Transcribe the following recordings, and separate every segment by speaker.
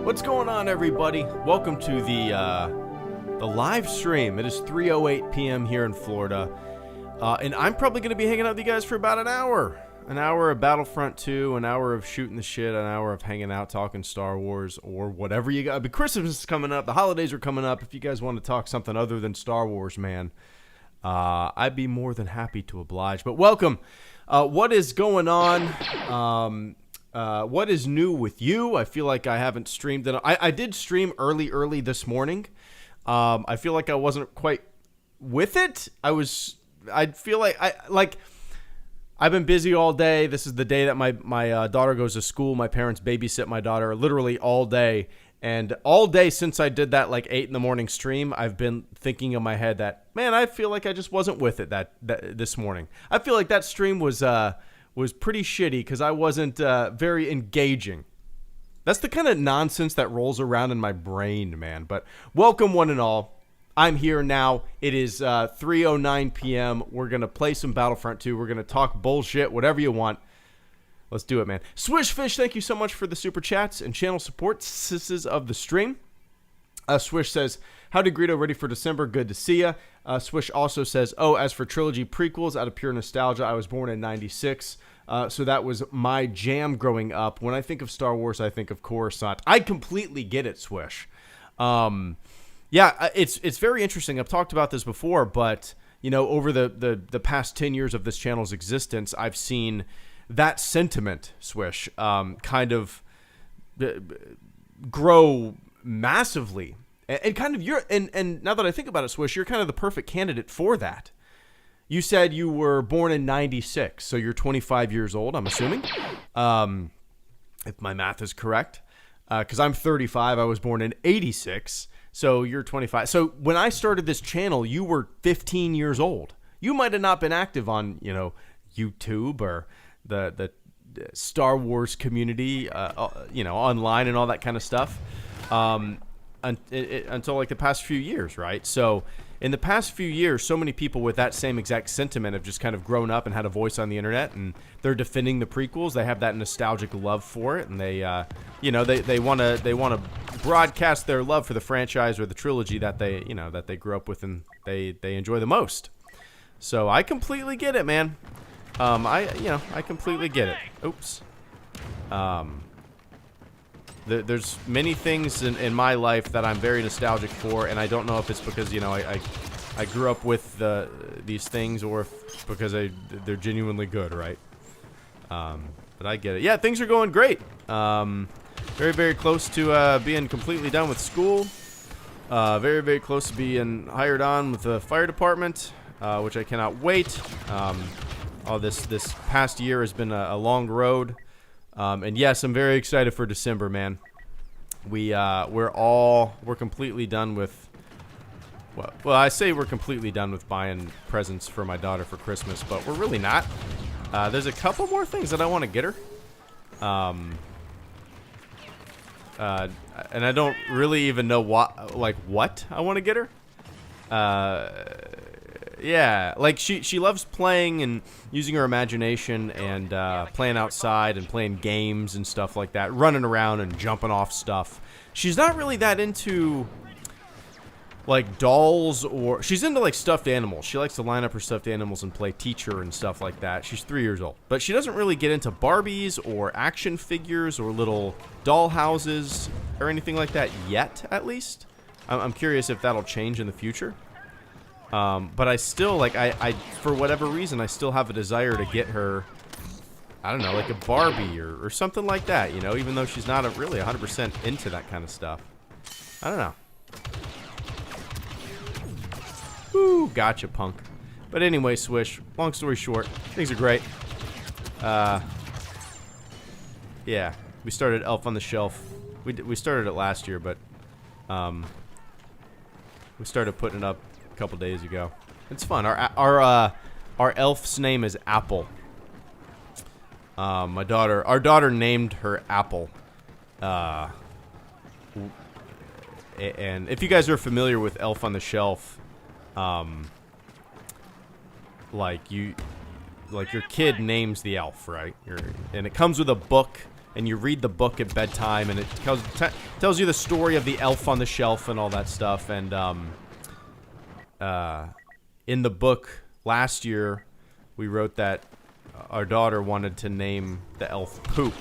Speaker 1: What's going on, everybody? Welcome to the live stream. It is 3:08 p.m. here in Florida, and I'm probably going to be hanging out with you guys for about an hour. An hour of Battlefront 2, an hour of shooting the shit, an hour of hanging out, talking Star Wars, or whatever you got. But Christmas is coming up. The holidays are coming up. If you guys want to talk something other than Star Wars, man, I'd be more than happy to oblige. But welcome. What is going on? What is new with you? I feel like I haven't streamed. I did stream early this morning. I feel like I wasn't quite with it. I feel like I've been busy all day. This is the day that my daughter goes to school. My parents babysit my daughter literally all day. And all day since I did that like 8 in the morning stream, I've been thinking in my head that, man, I feel like I just wasn't with it that this morning. I feel like that stream was pretty shitty because I wasn't very engaging. That's the kind of nonsense that rolls around in my brain, man. But welcome one and all. I'm here now. It is 3:09 p.m. We're going to play some Battlefront 2. We're going to talk bullshit, whatever you want. Let's do it, man. Swishfish, thank you so much for the super chats and channel support. Sisses of the stream. Swish says, howdy Greedo, ready for December? Good to see ya. Swish also says, oh, as for Trilogy prequels, out of pure nostalgia, I was born in 96. So that was my jam growing up. When I think of Star Wars, I think of Coruscant. I completely get it, Swish. Yeah, it's very interesting. I've talked about this before, but you know, over the past 10 years of this channel's existence, I've seen that sentiment, Swish, kind of grow massively. And kind of and now that I think about it, Swish, you're kind of the perfect candidate for that. You said you were born in 96, so you're 25 years old, I'm assuming, if my math is correct, because I'm 35. I was born in 86. So you're 25. So when I started this channel, you were 15 years old. You might have not been active on, you know, YouTube or the Star Wars community, you know, online and all that kind of stuff, until like the past few years, right? So in the past few years, so many people with that same exact sentiment have just kind of grown up and had a voice on the internet, and they're defending the prequels. They have that nostalgic love for it, and they, you know, they want to broadcast their love for the franchise or the trilogy that they, you know, that they grew up with and they enjoy the most. So I completely get it, man. I completely get it. Oops. There's many things in my life that I'm very nostalgic for, and I don't know if it's because, you know, I grew up with these things or if because they're genuinely good, right? But I get it. Yeah, things are going great. Very, very close to being completely done with school. Very, very close to being hired on with the fire department, which I cannot wait. This past year has been a long road. And yes, I'm very excited for December, man. We're completely done with, well, I say we're completely done with buying presents for my daughter for Christmas, but we're really not. There's a couple more things that I want to get her. And I don't really even know what I want to get her. Yeah, like she loves playing and using her imagination and playing outside and playing games and stuff like that, running around and jumping off stuff. She's not really that into like dolls, or she's into like stuffed animals. She likes to line up her stuffed animals and play teacher and stuff like that. She's 3 years old, but she doesn't really get into Barbies or action figures or little doll houses or anything like that yet, at least. I'm curious if that'll change in the future. But I still, like, I for whatever reason, I still have a desire to get her, I don't know, like a Barbie or something like that, you know, even though she's not really 100% into that kind of stuff. I don't know. Woo, gotcha, punk. But anyway, Swish, long story short, things are great. Yeah, we started Elf on the Shelf. We started it last year, but, we started putting it up a couple days ago. It's fun. Our elf's name is Apple. Our daughter named her Apple. And if you guys are familiar with Elf on the Shelf, like your kid names the elf, right? And it comes with a book and you read the book at bedtime, and it tells you the story of the elf on the shelf and all that stuff. And in the book last year, we wrote that our daughter wanted to name the elf Poop,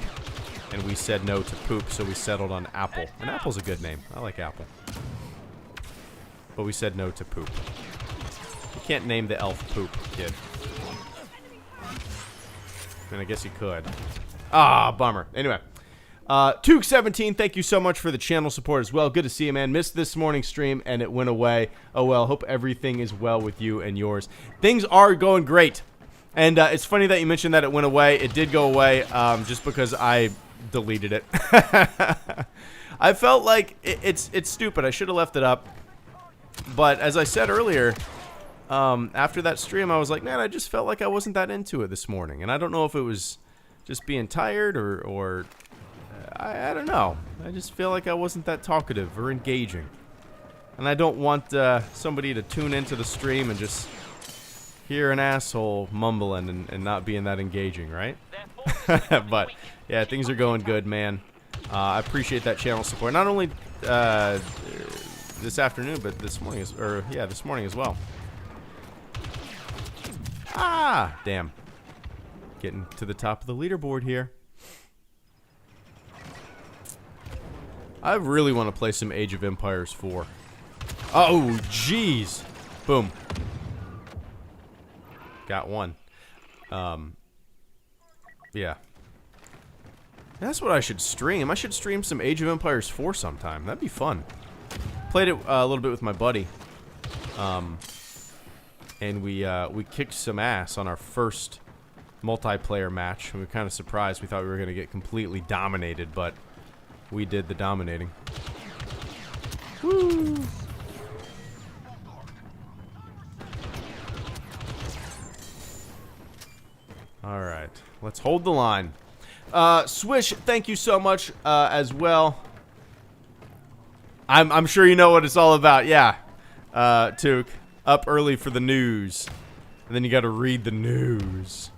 Speaker 1: and we said no to Poop, so we settled on Apple. And Apple's a good name. I like Apple. But we said no to Poop. You can't name the elf Poop, kid. I mean, I guess you could. Ah, bummer. Anyway. Took17, thank you so much for the channel support as well. Good to see you, man. Missed this morning's stream, and it went away. Oh, well. Hope everything is well with you and yours. Things are going great. And it's funny that you mentioned that it went away. It did go away just because I deleted it. I felt like it's stupid. I should have left it up. But as I said earlier, after that stream, I was like, man, I just felt like I wasn't that into it this morning. And I don't know if it was just being tired or I don't know. I just feel like I wasn't that talkative or engaging. And I don't want somebody to tune into the stream and just hear an asshole mumbling and not being that engaging, right? But, yeah, things are going good, man. I appreciate that channel support. Not only this afternoon, but this morning, this morning as well. Ah, damn. Getting to the top of the leaderboard here. I really want to play some Age of Empires 4. Oh, jeez. Boom. Got one. Yeah. That's what I should stream. I should stream some Age of Empires 4 sometime. That'd be fun. Played it a little bit with my buddy. And we kicked some ass on our first multiplayer match. We were kind of surprised. We thought we were going to get completely dominated, but we did the dominating. Woo! Alright, let's hold the line. Swish, thank you so much as well. I'm sure you know what it's all about, yeah. Took up early for the news. And then you gotta read the news.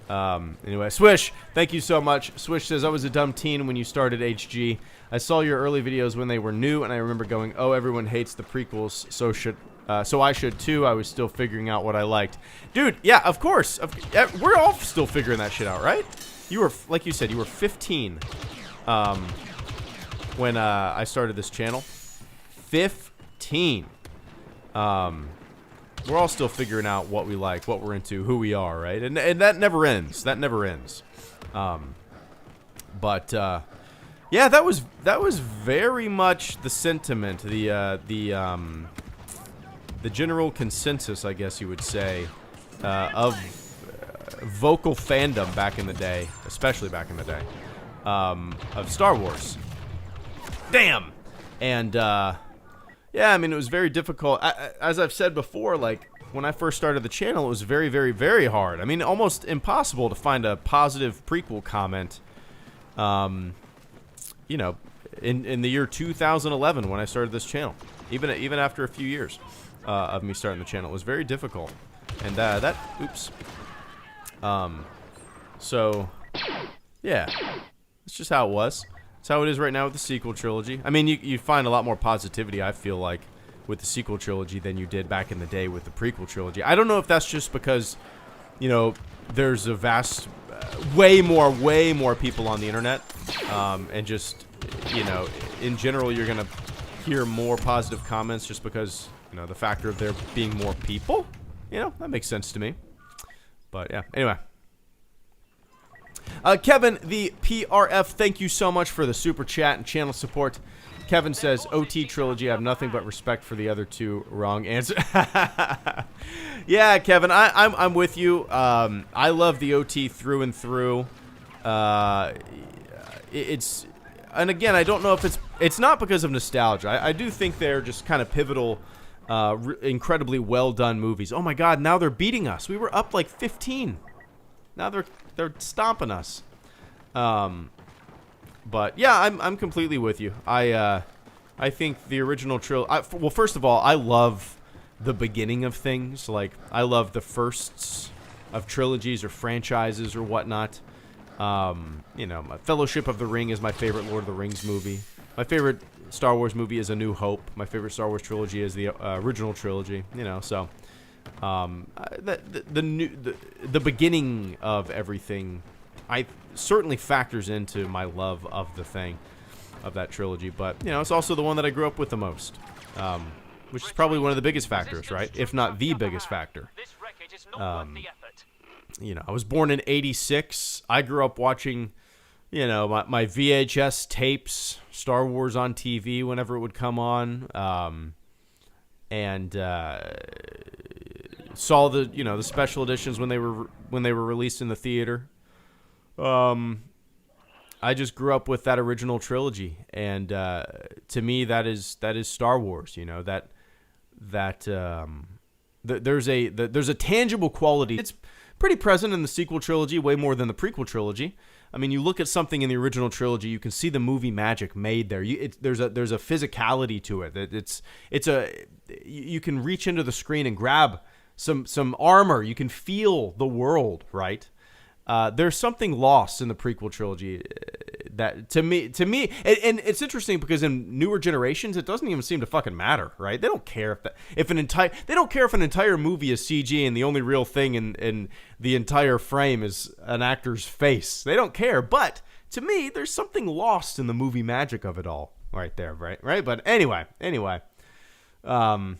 Speaker 1: Anyway, Swish, thank you so much. Swish says, I was a dumb teen when you started HG. I saw your early videos when they were new, and I remember going, oh, everyone hates the prequels, so I should too. I was still figuring out what I liked. Dude, yeah, of course. We're all still figuring that shit out, right? You were, like you said, you were 15 when I started this channel. 15. We're all still figuring out what we like, what we're into, who we are, right? And that never ends. That never ends. Yeah, that was very much the sentiment, the general consensus, I guess you would say, of vocal fandom back in the day, especially back in the day, of Star Wars. Damn! And, yeah, I mean, it was very difficult. As I've said before, like, when I first started the channel, it was very, very, very hard. I mean, almost impossible to find a positive prequel comment, you know, in the year 2011 when I started this channel. Even after a few years of me starting the channel, it was very difficult. And oops. So, yeah, it's just how it was. It's how it is right now with the sequel trilogy. I mean, you find a lot more positivity, I feel like, with the sequel trilogy than you did back in the day with the prequel trilogy. I don't know if that's just because, you know, there's a vast, way more people on the internet, and just, you know, in general, you're gonna hear more positive comments just because, you know, the factor of there being more people. You know, that makes sense to me. But yeah, anyway. Kevin, the PRF, thank you so much for the super chat and channel support. Kevin says, OT trilogy, I have nothing but respect for the other two. Wrong answer. Yeah, Kevin, I'm with you. I love the OT through and through. And again, I don't know if it's not because of nostalgia. I do think they're just kind of pivotal, incredibly well done movies. Oh my God, now they're beating us. We were up like 15. Now they're stomping us. But yeah, I'm completely with you. I think the original trilogy. Well, first of all, I love the beginning of things. Like, I love the firsts of trilogies or franchises or whatnot. You know, Fellowship of the Ring is my favorite Lord of the Rings movie. My favorite Star Wars movie is A New Hope. My favorite Star Wars trilogy is the original trilogy. You know, so the beginning of everything, certainly factors into my love of that trilogy. But you know, it's also the one that I grew up with the most, which is probably one of the biggest factors, right? If not the biggest factor. You know, I was born in '86. I grew up watching, you know, my VHS tapes, Star Wars on TV whenever it would come on, and saw the special editions when they were released in the theater. I just grew up with that original trilogy, and to me, that is Star Wars. You know, there's a tangible quality. It's pretty present in the sequel trilogy, way more than the prequel trilogy. I mean, you look at something in the original trilogy, you can see the movie magic made there. There's a physicality to it. You can reach into the screen and grab some armor. You can feel the world, right? There's something lost in the prequel trilogy that to me, and it's interesting because in newer generations, it doesn't even seem to fucking matter, right? They don't care if an entire movie is CG and the only real thing in the entire frame is an actor's face. They don't care, but to me, there's something lost in the movie magic of it all, right there, right? But anyway, yeah,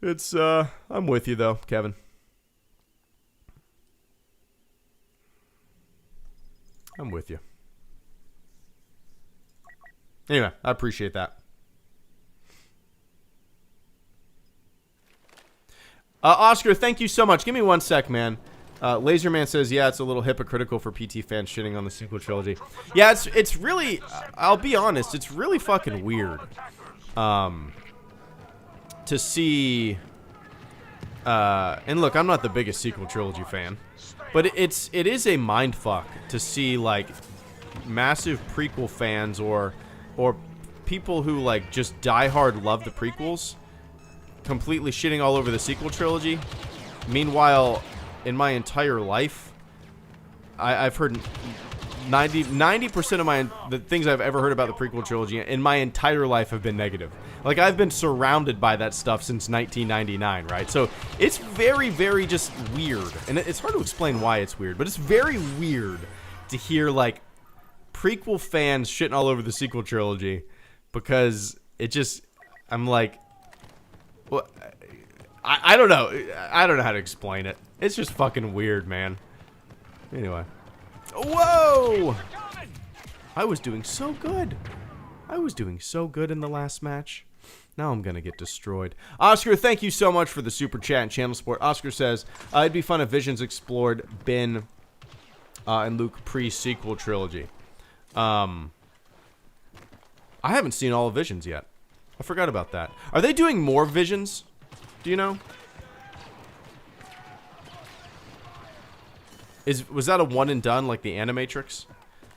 Speaker 1: it's I'm with you though, Kevin. I'm with you. Anyway, I appreciate that. Oscar, thank you so much. Give me 1 sec, man. Laserman says, yeah, it's a little hypocritical for PT fans shitting on the sequel trilogy. Yeah, it's really, I'll be honest, it's really fucking weird to see, and look, I'm not the biggest sequel trilogy fan, but it is a mindfuck to see like massive prequel fans or people who like just diehard love the prequels completely shitting all over the sequel trilogy. Meanwhile, in my entire life, I've heard 90% of the things I've ever heard about the prequel trilogy in my entire life have been negative. Like, I've been surrounded by that stuff since 1999, right? So it's very, very just weird. And it's hard to explain why it's weird, but it's very weird to hear, like, prequel fans shitting all over the sequel trilogy because it just, I'm like, well, I don't know. I don't know how to explain it. It's just fucking weird, man. Anyway. Whoa! I was doing so good. I was doing so good in the last match. Now I'm going to get destroyed. Oscar, thank you so much for the super chat and channel support. Oscar says, it'd be fun if Visions explored Ben and Luke pre-sequel trilogy. I haven't seen all of Visions yet. I forgot about that. Are they doing more Visions? Do you know? Was that a one and done like the Animatrix?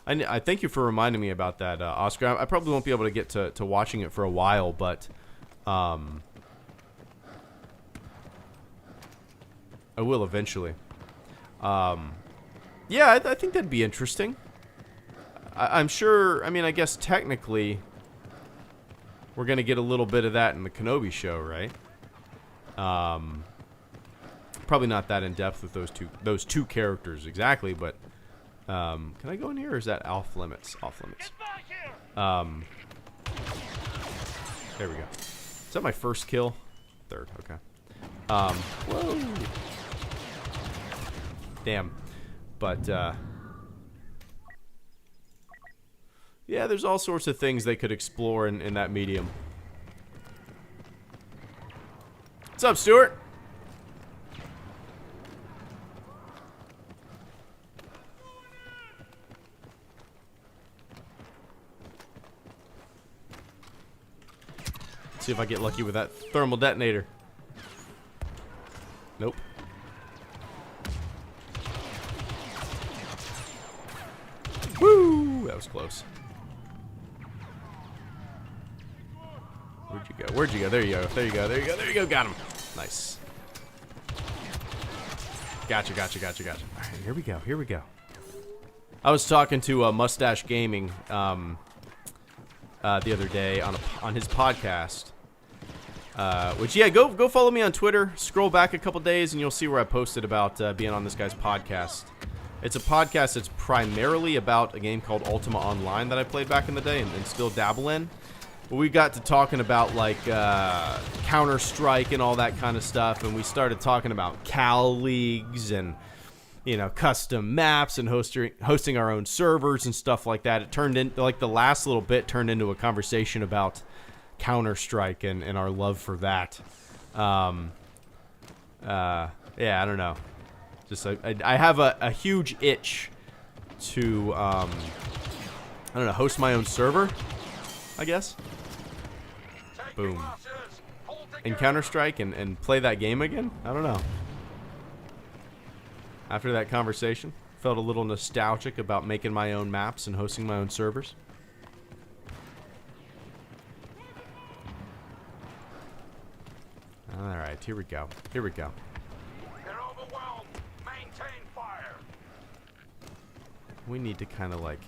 Speaker 1: I thank you for reminding me about that, Oscar. I probably won't be able to get to watching it for a while, but I will eventually. Yeah, I think that'd be interesting. I'm sure. I mean, I guess technically we're gonna get a little bit of that in the Kenobi show, right? Probably not that in depth with those two characters exactly, but can I go in here or is that off limits? Off limits. There we go. Is that my first kill? Third, okay. Whoa. Damn. But yeah, there's all sorts of things they could explore in that medium. What's up, Stuart? See if I get lucky with that thermal detonator. Nope. Woo! That was close. Where'd you go? Where'd you go? There you go. There you go. There you go. There you go. Got him. Nice. Gotcha. All right, here we go. I was talking to Mustache Gaming the other day on his podcast. Which, yeah, go follow me on Twitter. Scroll back a couple days and you'll see where I posted about being on this guy's podcast. It's a podcast that's primarily about a game called Ultima Online that I played back in the day and still dabble in. But we got to talking about, like, Counter-Strike and all that kind of stuff, and we started talking about Cal Leagues and, you know, custom maps and hosting our own servers and stuff like that. It turned into, like, the last little bit turned into a conversation about Counter-Strike and our love for that. Yeah, I don't know. Just I have a huge itch to I don't know, host my own server, I guess. Boom. In Counter-Strike and play that game again? I don't know. After that conversation, felt a little nostalgic about making my own maps and hosting my own servers. Alright, here we go. They're overwhelmed. Maintain fire. We need to kind of like...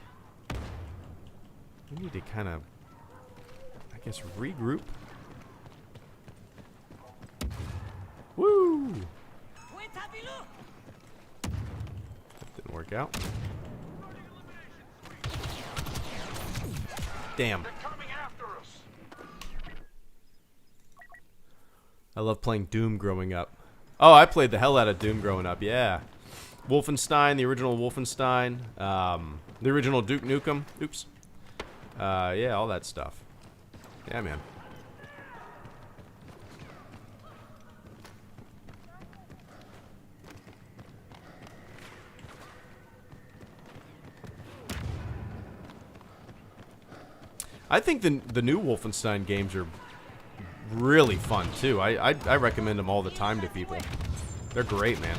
Speaker 1: I guess, regroup. Woo! Didn't work out. Damn. I love playing Doom growing up. Oh, I played the hell out of Doom growing up, yeah. Wolfenstein, the original Wolfenstein. The original Duke Nukem. Oops. Yeah, all that stuff. Yeah, man. I think the new Wolfenstein games are really fun too. I recommend them all the time to people. They're great, man.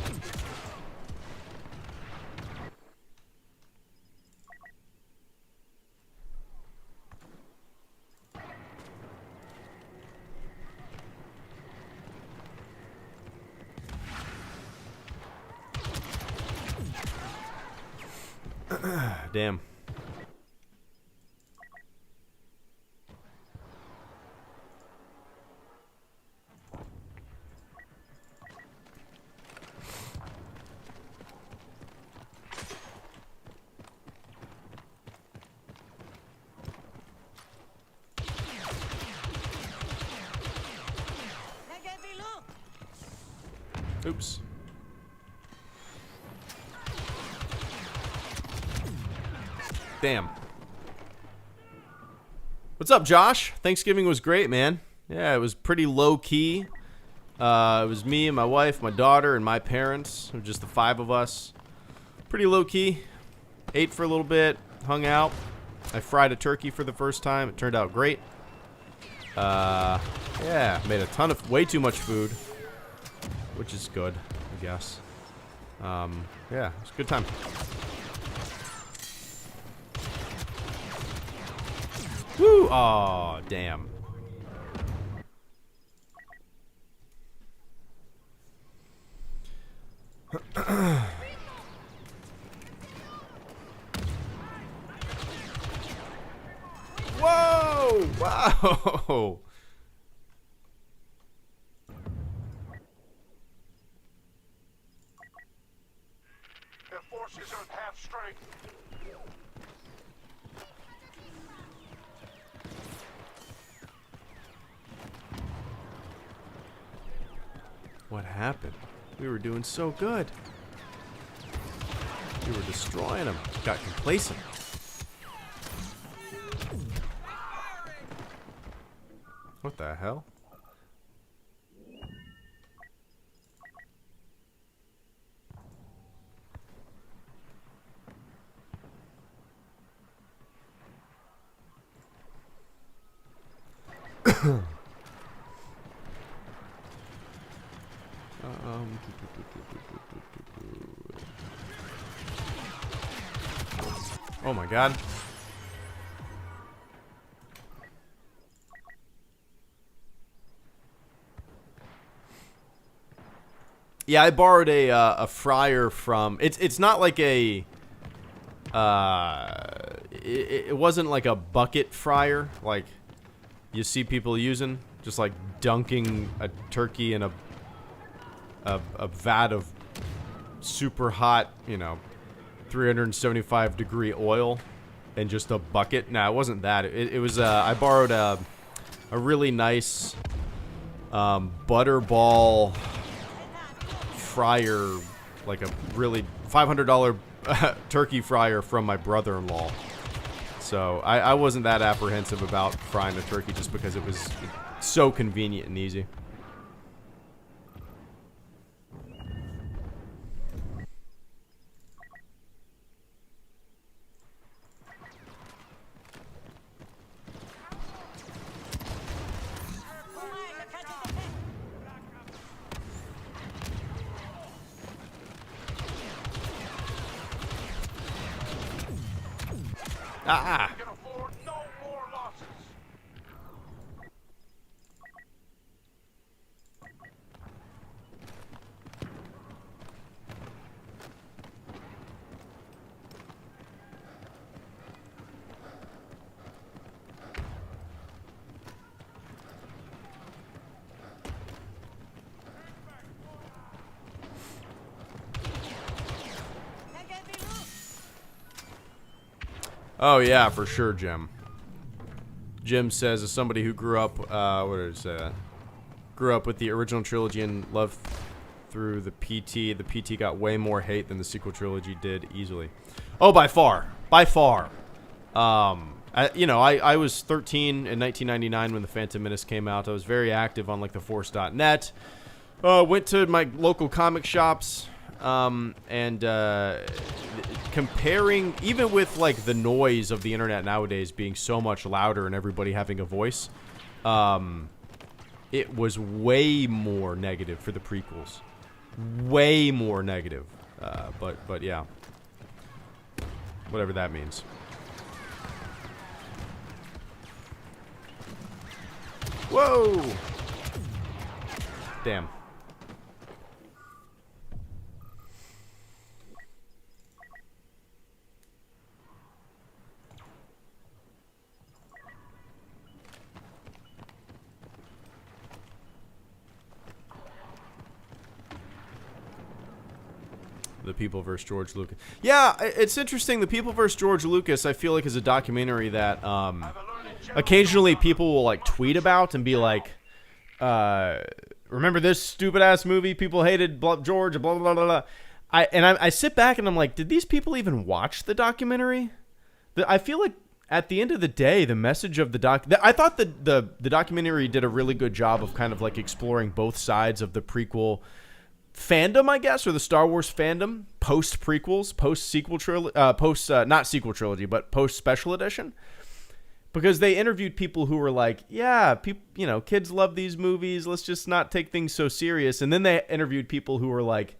Speaker 1: Damn. Oops. Damn. What's up, Josh? Thanksgiving was great, man. Yeah, it was pretty low-key. It was me and my wife, my daughter, and my parents. It was just the 5 of us. Pretty low-key. Ate for a little bit. Hung out. I fried a turkey for the first time. It turned out great. Yeah, made a ton of... way too much food. Which is good, I guess. Yeah, it was a good time. Woo! Aw, damn. Whoa! Wow!
Speaker 2: Their forces are at half strength.
Speaker 1: What happened? We were doing so good. We were destroying them. Got complacent. What the hell? Oh my god. Yeah, I borrowed a fryer from. It's not like a. It wasn't like a bucket fryer like you see people using, just like dunking a turkey in a vat of super hot, 375 degree oil and just a bucket. Nah, it wasn't that. It was I borrowed a really nice butterball fryer, like a really $500 turkey fryer from my brother-in-law. So I wasn't that apprehensive about frying a turkey just because it was so convenient and easy. Ah!
Speaker 2: We can afford no more losses.
Speaker 1: Oh yeah, for sure, Jim. Jim says, as somebody who grew up, what did it say? Grew up with the original trilogy and loved through the PT. The PT got way more hate than the sequel trilogy did easily. Oh, by far. By far. I was 13 in 1999 when The Phantom Menace came out. I was very active on, like, theforce.net. Went to my local comic shops, and comparing, even with, like, the noise of the internet nowadays being so much louder and everybody having a voice, it was way more negative for the prequels. Way more negative. But yeah. Whatever that means. Whoa! Damn. The People vs. George Lucas. Yeah, it's interesting. The People vs. George Lucas, I feel like, is a documentary that occasionally people will, like, tweet about and be like, remember this stupid-ass movie? People hated George, blah, blah, blah, blah. I sit back and I'm like, did these people even watch the documentary? I feel like at the end of the day, the message of the I thought the documentary did a really good job of kind of, like, exploring both sides of the prequel fandom, I guess, or the Star Wars fandom, post prequels, post sequel trilogy, not sequel trilogy, but post special edition, because they interviewed people who were like, yeah, kids love these movies, let's just not take things so serious. And then they interviewed people who were like,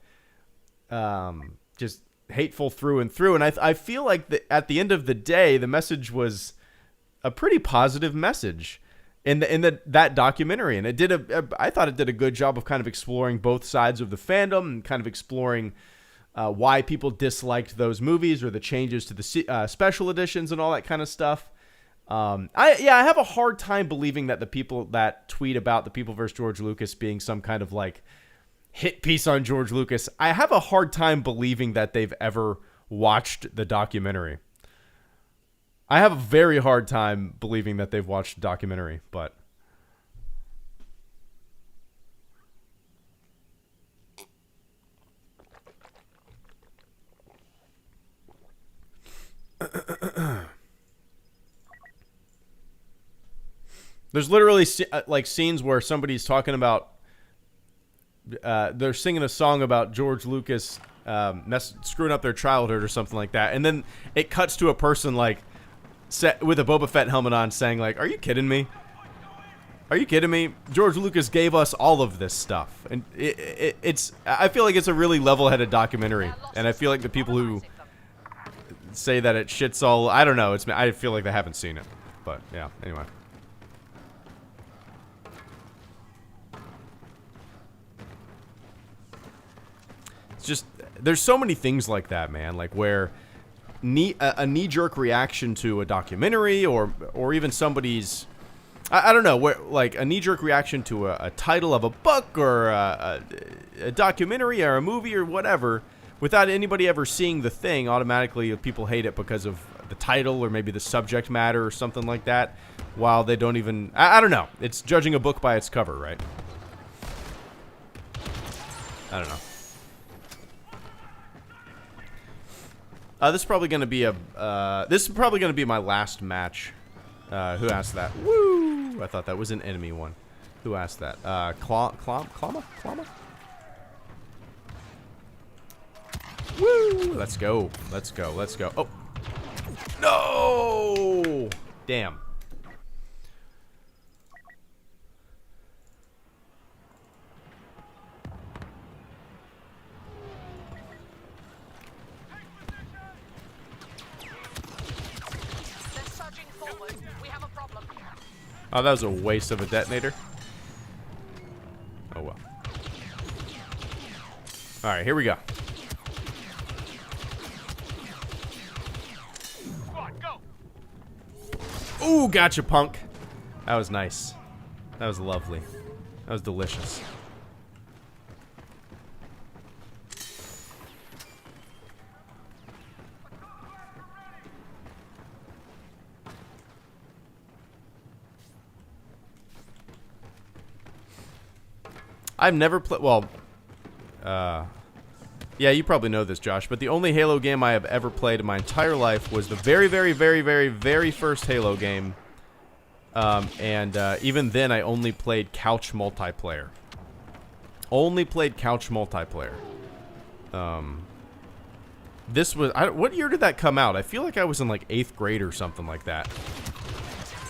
Speaker 1: just hateful through and through. And I feel like at the end of the day, the message was a pretty positive message in that documentary, and I thought it did a good job of kind of exploring both sides of the fandom and kind of exploring why people disliked those movies or the changes to the special editions and all that kind of stuff. I have a hard time believing that the people that tweet about The People vs. George Lucas being some kind of, like, hit piece on George Lucas, I have a hard time believing that they've ever watched the documentary. I have a very hard time believing that they've watched the documentary, but there's literally like scenes where somebody's talking about they're singing a song about George Lucas screwing up their childhood or something like that, and then it cuts to a person like with a Boba Fett helmet on saying, like, are you kidding me? Are you kidding me? George Lucas gave us all of this stuff. And I feel like it's a really level-headed documentary. And I feel like the people who say that it shits all, I don't know. I feel like they haven't seen it. But, yeah, anyway. It's just, there's so many things like that, man. Like where a knee-jerk reaction to a documentary or even somebody's, I don't know, where like a knee-jerk reaction to a title of a book or a documentary or a movie or whatever, without anybody ever seeing the thing, automatically people hate it because of the title or maybe the subject matter or something like that, while they don't even, I don't know. It's judging a book by its cover, right? I don't know. This is probably going to be my last match. Who asked that? Woo! I thought that was an enemy one. Who asked that? Klama? Woo! Let's go. Let's go. Let's go. Oh. No! Damn. Oh, that was a waste of a detonator. Oh well. Alright, here we go. Ooh, gotcha, punk. That was nice. That was lovely. That was delicious. I've never played, well, yeah, you probably know this, Josh, but the only Halo game I have ever played in my entire life was the very first Halo game. Even then, I only played couch multiplayer. Only played couch multiplayer. This was, what year did that come out? I feel like I was in like 8th grade or something like that.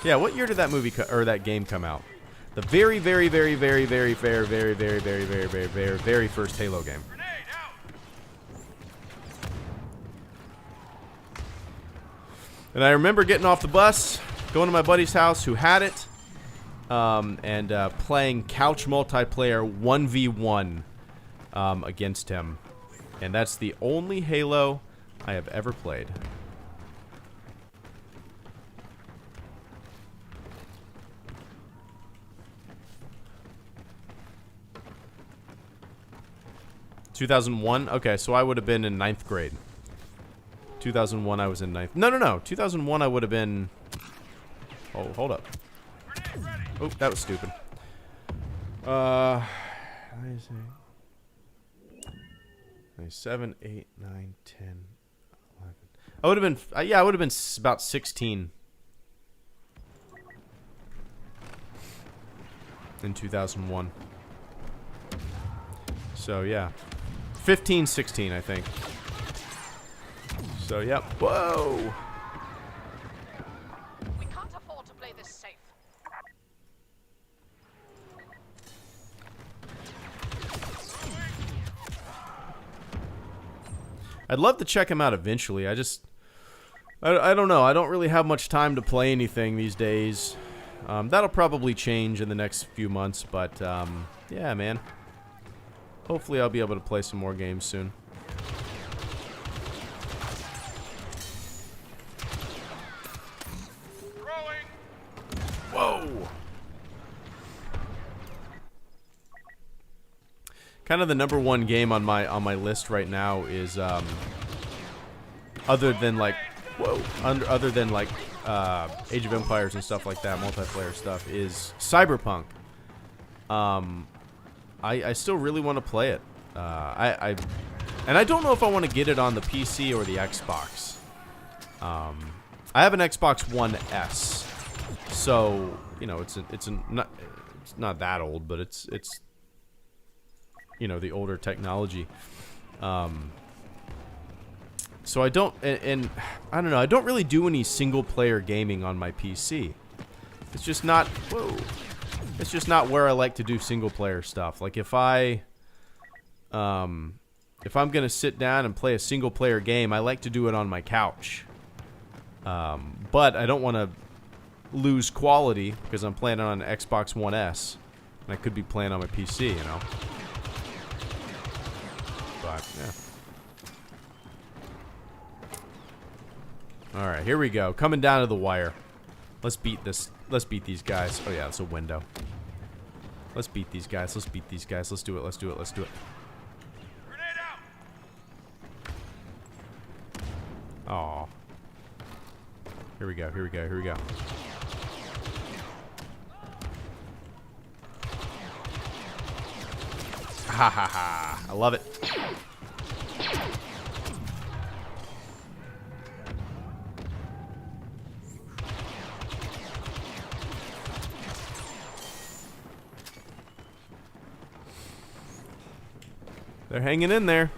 Speaker 1: Yeah, what year did that movie, or that game come out? The very first Halo game. And I remember getting off the bus, going to my buddy's house who had it, and playing couch multiplayer 1v1 against him. And that's the only Halo I have ever played. (2001) Okay, so I would have been in 9th grade. 2001, I was in 9th. No. 2001, I would have been. Oh, hold up. Oh, that was stupid. Let me see. 7, 8, 9, 10, 11. I would have been. Yeah, I would have been about 16 in 2001. So yeah. 15, 16, I think. So, yep. Whoa!
Speaker 3: We can't afford to play this safe.
Speaker 1: I'd love to check him out eventually. I don't know. I don't really have much time to play anything these days. That'll probably change in the next few months, but, yeah, man. Hopefully I'll be able to play some more games soon. Whoa! Kind of the #1 game on my list right now is other than like Age of Empires and stuff like that, multiplayer stuff, is Cyberpunk. I still really want to play it. And I don't know if I want to get it on the PC or the Xbox. I have an Xbox One S, so you know it's not that old, but it's you know, the older technology. So I don't, and I don't know. I don't really do any single player gaming on my PC. It's just not. Whoa. It's just not where I like to do single player stuff. Like if I'm gonna sit down and play a single player game, I like to do it on my couch. But I don't want to lose quality because I'm playing on an Xbox One S, and I could be playing on my PC, you know. 5. Yeah. All right, here we go. Coming down to the wire. Let's beat this. Let's beat these guys. Oh yeah, it's a window. Let's beat these guys. Let's beat these guys. Let's do it. Let's do it. Let's do it.
Speaker 2: Grenade out.
Speaker 1: Aw. Here we go. Here we go. Here we go. Ha ha ha. I love it. They're hanging in there.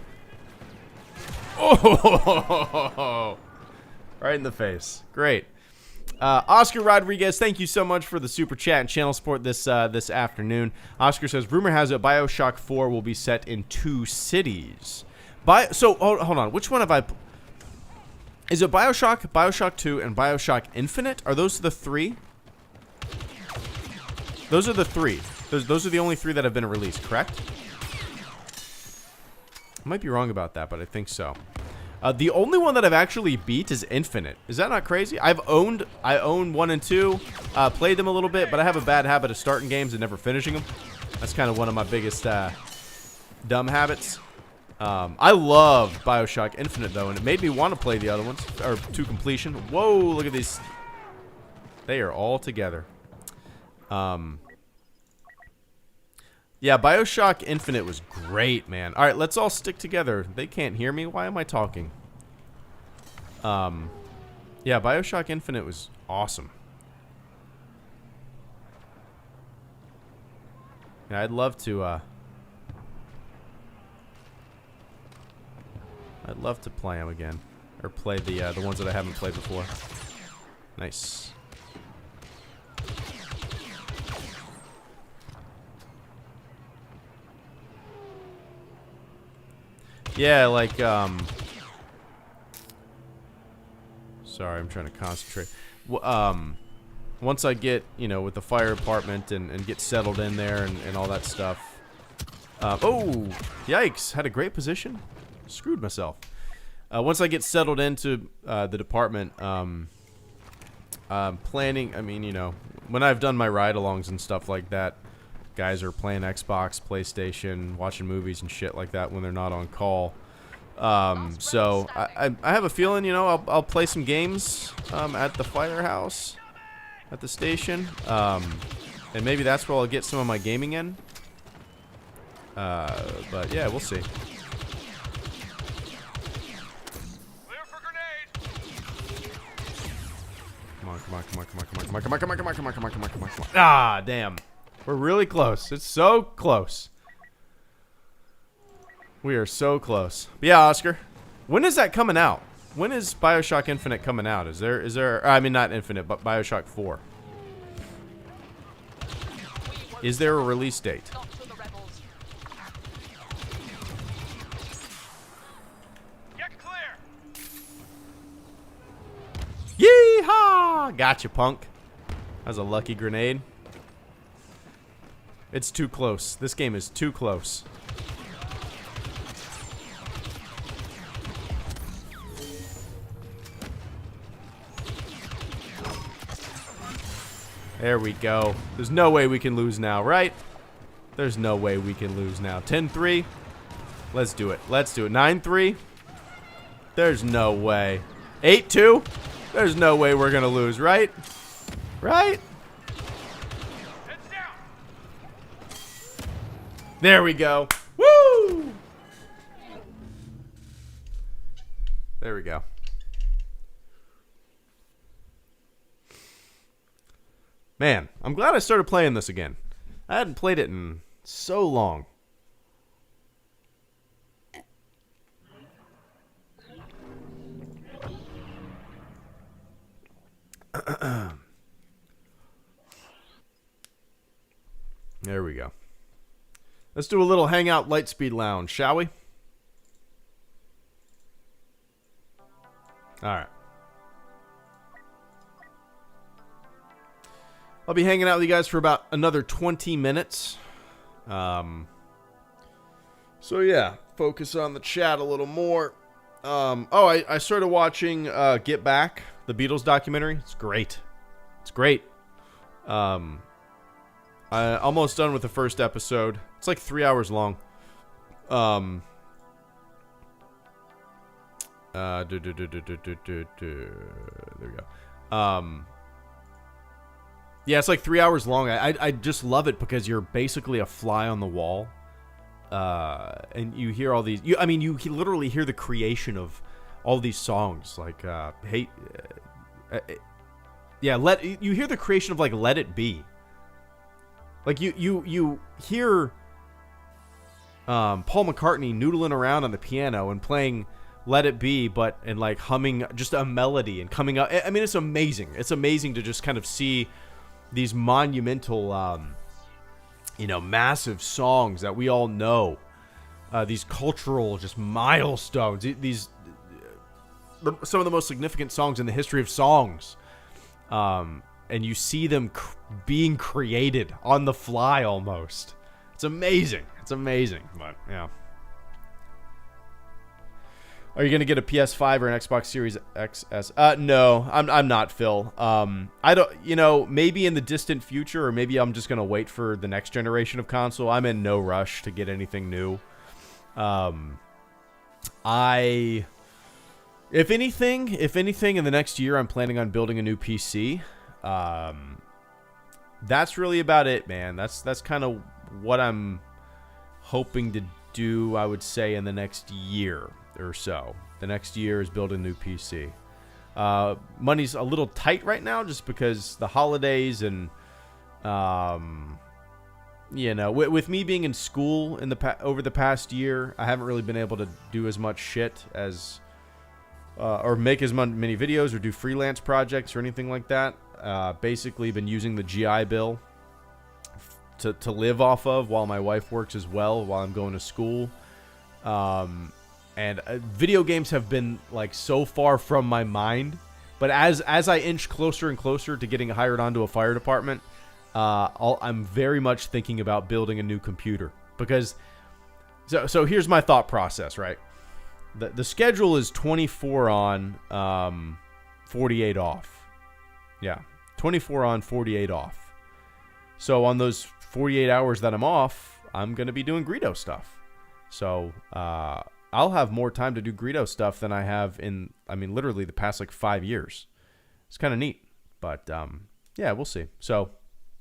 Speaker 1: Oh, right in the face. Great. Oscar Rodriguez, thank you so much for the super chat and channel support this afternoon. Oscar says, rumor has it BioShock 4 will be set in 2 cities. So, hold on. Which one have I... Is it BioShock, BioShock 2, and BioShock Infinite? Are those the 3? Those are the 3. Those are the only 3 that have been released, correct? I might be wrong about that, but I think so. The only one that I've actually beat is Infinite. Is that not crazy? I own 1 and 2, played them a little bit, but I have a bad habit of starting games and never finishing them. That's kind of one of my biggest dumb habits. I love BioShock Infinite, though, and it made me want to play the other ones, or to completion. Whoa, look at these. They are all together. Yeah, BioShock Infinite was great, man. All right, let's all stick together. They can't hear me. Why am I talking? Yeah, BioShock Infinite was awesome. Yeah, I'd love to play them again, or play the ones that I haven't played before. Nice. Yeah, like, sorry, I'm trying to concentrate. Once I get, you know, with the fire department and get settled in there and all that stuff. Oh, yikes. Had a great position. Screwed myself. Once I get settled into the department, planning, I mean, you know, when I've done my ride-alongs and stuff like that, guys are playing Xbox, PlayStation, watching movies and shit like that when they're not on call. So I have a feeling, you know, I'll play some games at the firehouse, at the station, and maybe that's where I'll get some of my gaming in. But yeah, we'll see.
Speaker 2: Clear for grenade.
Speaker 1: Come on, come on, come on, come on, come on, come on, come on, come on, come on, come on, come on, come on, come on, come on. Ah, damn. We're really close. It's so close. We are so close. But yeah, Oscar. When is that coming out? When is BioShock Infinite coming out? Is there I mean, not Infinite, but BioShock 4. Is there a release date?
Speaker 3: Not to the rebels.
Speaker 2: Get clear.
Speaker 1: Yeehaw! Gotcha, punk. That was a lucky grenade. It's too close. This game is too close. There we go. There's no way we can lose now, right? There's no way we can lose now. 10-3. Let's do it. Let's do it. 9-3. There's no way. 8-2. There's no way we're going to lose, right? Right?
Speaker 2: Heads down.
Speaker 1: There we go. Woo! There we go. Man, I'm glad I started playing this again. I hadn't played it in so long. There we go. Let's do a little hangout Lightspeed Lounge, shall we? All right. I'll be hanging out with you guys for about another 20 minutes. So yeah, focus on the chat a little more. I started watching Get Back, the Beatles documentary. It's great. It's great. I'm almost done with the first episode. It's like 3 hours long. There we go. Yeah, it's like 3 hours long. I just love it because you're basically a fly on the wall. And you hear all these. You literally hear the creation of all these songs. Like, you hear the creation of like "Let It Be." Like you hear Paul McCartney noodling around on the piano and playing "Let It Be," and like humming just a melody and coming up. I mean, it's amazing. It's amazing to just kind of see these monumental. Massive songs that we all know, these cultural just milestones, some of the most significant songs in the history of songs, and you see them being created on the fly almost. It's amazing. But yeah. Are you going to get a PS5 or an Xbox Series XS? No, I'm not, Phil. I don't, maybe in the distant future, or maybe I'm just going to wait for the next generation of console. I'm in no rush to get anything new. If anything, in the next year, I'm planning on building a new PC. That's really about it, man. That's kind of what I'm hoping to do, I would say, in the next year or so. The next year is build a new PC. Money's a little tight right now just because the holidays and with me being in school over the past year, I haven't really been able to do as much shit as or make as many videos or do freelance projects or anything like that. Basically been using the GI Bill to live off of while my wife works as well while I'm going to school. And video games have been like so far from my mind, but as I inch closer and closer to getting hired onto a fire department, I'm very much thinking about building a new computer because. So here's my thought process, right? The schedule is 24 on, 48 off. Yeah, 24 on, 48 off. So on those 48 hours that I'm off, I'm gonna be doing Greedo stuff. So I'll have more time to do Greedo stuff than I have literally the past like 5 years. It's kind of neat, but yeah, we'll see. So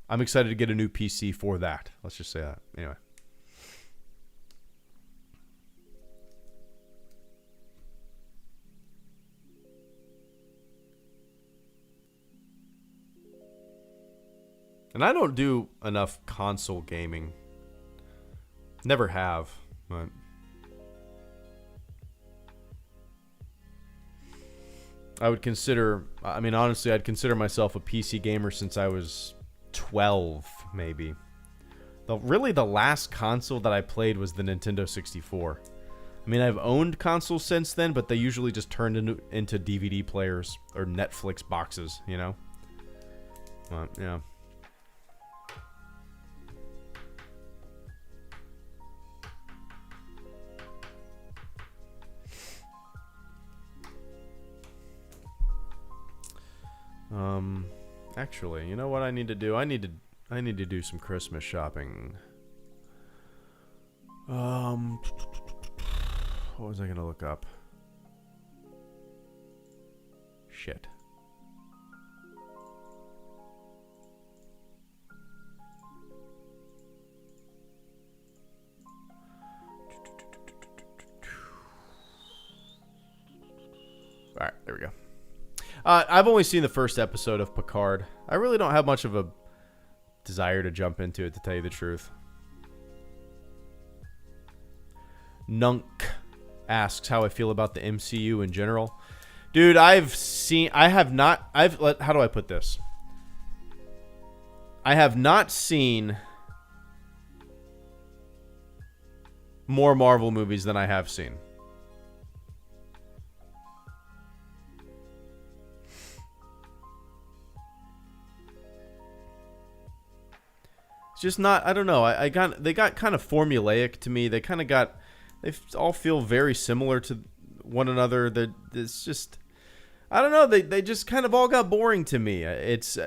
Speaker 1: I'm excited to get a new PC for that. Let's just say that. Anyway. And I don't do enough console gaming. Never have, but I'd consider myself a PC gamer since I was 12, maybe. The last console that I played was the Nintendo 64. I mean, I've owned consoles since then, but they usually just turned into DVD players or Netflix boxes, But, yeah. Actually, you know what I need to do? I need to do some Christmas shopping. What was I gonna look up? Shit. All right, there we go. I've only seen the first episode of Picard. I really don't have much of a desire to jump into it, to tell you the truth. Nunk asks how I feel about the MCU in general. Dude, how do I put this? I have not seen more Marvel movies than I have seen. Just not, I don't know. They got kind of formulaic to me. They kind of got all feel very similar to one another. It's just, I don't know. They just kind of all got boring to me. It's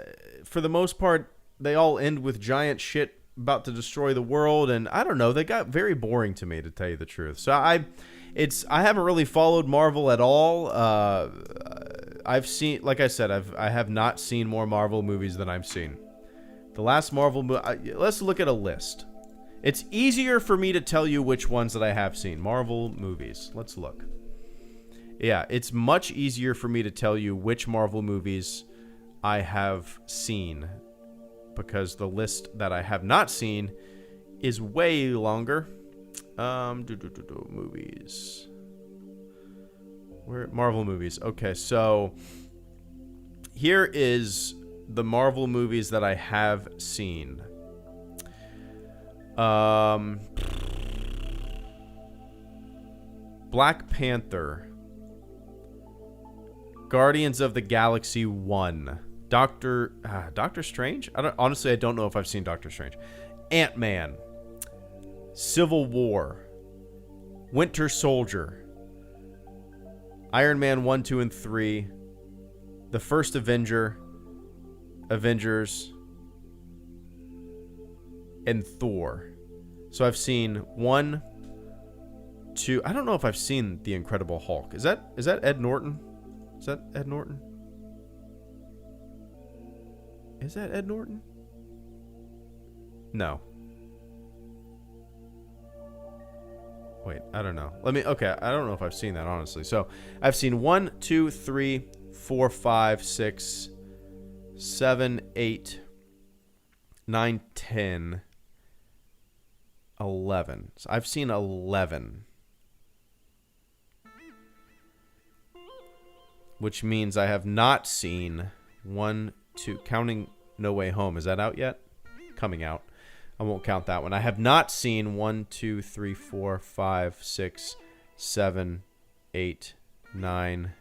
Speaker 1: for the most part, they all end with giant shit about to destroy the world, and I don't know. They got very boring to me, to tell you the truth. So I haven't really followed Marvel at all. I've seen, like I said, I have not seen more Marvel movies than I've seen. The last Marvel movie. Let's look at a list. It's easier for me to tell you which ones that I have seen. Marvel movies. Let's look. Yeah, it's much easier for me to tell you which Marvel movies I have seen, because the list that I have not seen is way longer. Movies. Where Marvel movies? Okay, so here is the Marvel movies that I have seen. Black Panther, Guardians of the Galaxy 1, Doctor Strange? I don't know if I've seen Doctor Strange. Ant-Man, Civil War, Winter Soldier, Iron Man 1, 2, and 3, The First Avengers, and Thor. So I've seen 1, 2. I don't know if I've seen The Incredible Hulk. Is that Ed Norton? Is that Ed Norton? Is that Ed Norton? No. Wait, I don't know. Okay, I don't know if I've seen that, honestly. So I've seen 1, 2, 3, 4, 5, 6, 7, 8, 9, 10, 11. So I've seen 11. Which means I have not seen 1, 2, counting No Way Home. Is that out yet? Coming out. I won't count that one. I have not seen 1, 2, 3, 4, 5, 6, 7, 8, 9,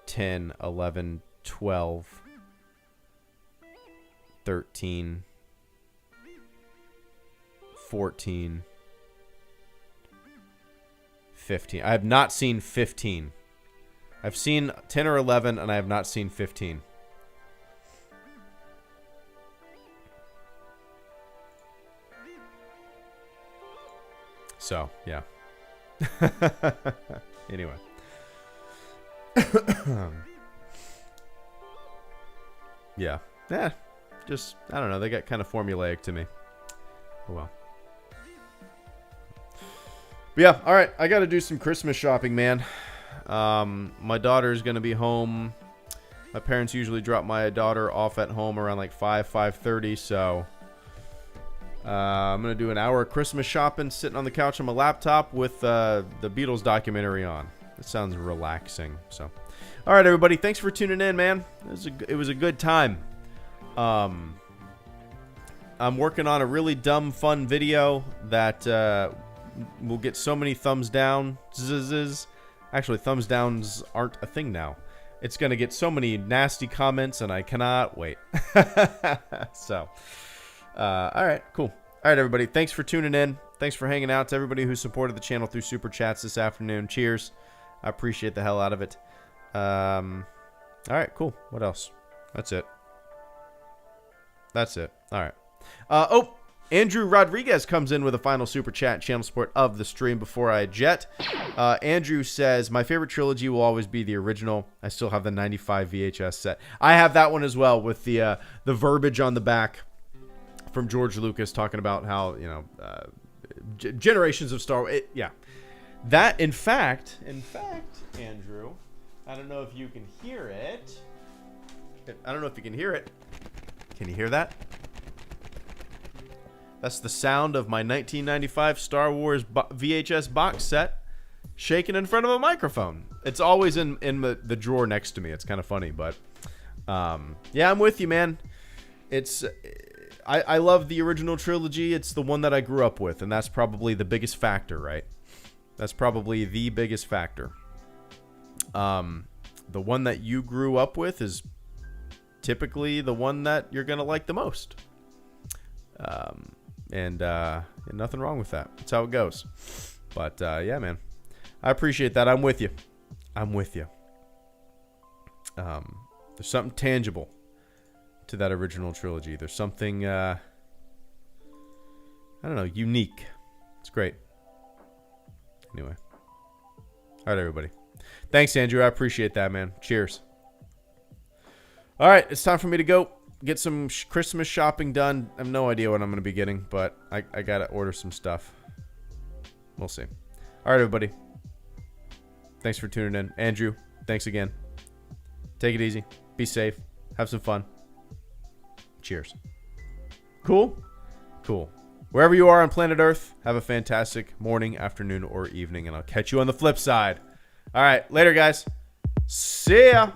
Speaker 1: 10, 11, 12, 13, 14, 15. I have not seen 15. I've seen 10 or 11, and I have not seen 15. So, yeah. Anyway. Yeah. Just, I don't know. They got kind of formulaic to me. Oh, well. But yeah, all right. I got to do some Christmas shopping, man. My daughter's going to be home. My parents usually drop my daughter off at home around like 5:30, so I'm going to do an hour of Christmas shopping sitting on the couch on my laptop with the Beatles documentary on. It sounds relaxing. So, all right, everybody. Thanks for tuning in, man. It was a good time. I'm working on a really dumb, fun video that will get so many thumbs down. Actually, thumbs downs aren't a thing now. It's going to get so many nasty comments, and I cannot wait. So, all right, cool. All right, everybody. Thanks for tuning in. Thanks for hanging out. To everybody who supported the channel through Super Chats this afternoon. Cheers. I appreciate the hell out of it. All right, cool. What else? That's it. All right. Andrew Rodriguez comes in with a final super chat, channel support of the stream before I jet. Andrew says, my favorite trilogy will always be the original. I still have the 95 VHS set. I have that one as well, with the verbiage on the back from George Lucas talking about how, generations of Star Wars. Yeah. That, in fact, Andrew, I don't know if you can hear it. I don't know if you can hear it. Can you hear that? That's the sound of my 1995 Star Wars VHS box set shaking in front of a microphone. It's always in the drawer next to me. It's kind of funny, but yeah, I'm with you, man. I love the original trilogy. It's the one that I grew up with, and that's probably the biggest factor, right? That's probably the biggest factor. The one that you grew up with is typically the one that you're going to like the most. And nothing wrong with that. That's how it goes. But yeah, man, I appreciate that. I'm with you. There's something tangible to that original trilogy. There's something, I don't know, unique. It's great. Anyway. All right, everybody. Thanks, Andrew. I appreciate that, man. Cheers. All right, it's time for me to go get some Christmas shopping done. I have no idea what I'm going to be getting, but I got to order some stuff. We'll see. All right, everybody. Thanks for tuning in. Andrew, thanks again. Take it easy. Be safe. Have some fun. Cheers. Cool? Cool. Wherever you are on planet Earth, have a fantastic morning, afternoon, or evening, and I'll catch you on the flip side. All right, later, guys. See ya.